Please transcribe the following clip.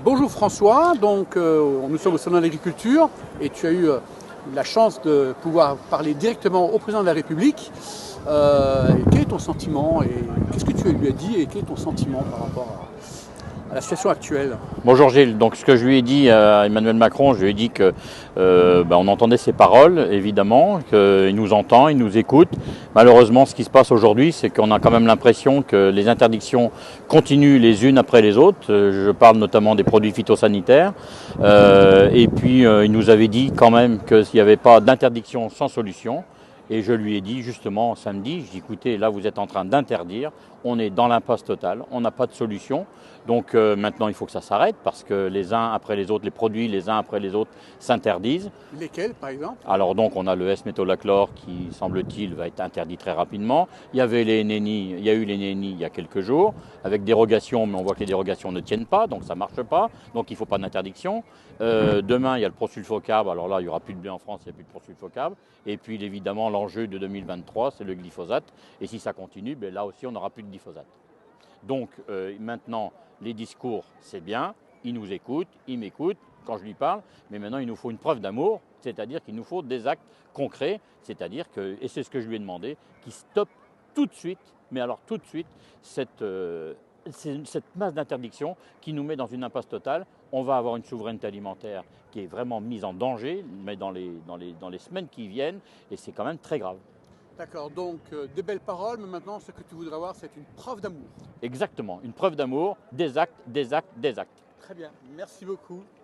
Bonjour François, donc nous sommes au Salon de l'Agriculture et tu as eu la chance de pouvoir parler directement au président de la République. Quel est ton sentiment et qu'est-ce que tu lui as dit et quel est ton sentiment par rapport à la situation actuelle? Bonjour Gilles, donc ce que je lui ai dit à Emmanuel Macron, je lui ai dit que on entendait ses paroles, évidemment, qu'il nous entend, il nous écoute. Malheureusement, ce qui se passe aujourd'hui, c'est qu'on a quand même l'impression que les interdictions continuent les unes après les autres. Je parle notamment des produits phytosanitaires. Et puis, il nous avait dit quand même qu'il n'y avait pas d'interdiction sans solution. Et je lui ai dit justement samedi, je dis écoutez, là vous êtes en train d'interdire, on est dans l'impasse totale, on n'a pas de solution. Donc maintenant il faut que ça s'arrête parce que les uns après les autres, les produits les uns après les autres s'interdisent. Lesquels par exemple? Alors donc on a le S-métolachlore qui semble-t-il va être interdit très rapidement. Il y avait les NNI, il y a eu les NNI il y a quelques jours avec dérogation, mais on voit que les dérogations ne tiennent pas, donc ça ne marche pas, donc il ne faut pas d'interdiction. Demain il y a le prosulfocarbe, alors là il n'y aura plus de blé en France, il n'y a plus de prosulfocarbe. Et puis évidemment l'enjeu de 2023 c'est le glyphosate. Et si ça continue, là aussi on n'aura plus de glyphosate. Donc maintenant les discours c'est bien, il nous écoute, il m'écoute quand je lui parle, mais maintenant il nous faut une preuve d'amour, c'est-à-dire qu'il nous faut des actes concrets, c'est-à-dire que, et c'est ce que je lui ai demandé, qu'il stoppe tout de suite, mais alors tout de suite, cette masse d'interdiction qui nous met dans une impasse totale. On va avoir une souveraineté alimentaire qui est vraiment mise en danger, mais dans les semaines qui viennent, et c'est quand même très grave. D'accord, donc des belles paroles, mais maintenant ce que tu voudrais avoir c'est une preuve d'amour. Exactement, une preuve d'amour, des actes, des actes, des actes. Très bien, merci beaucoup.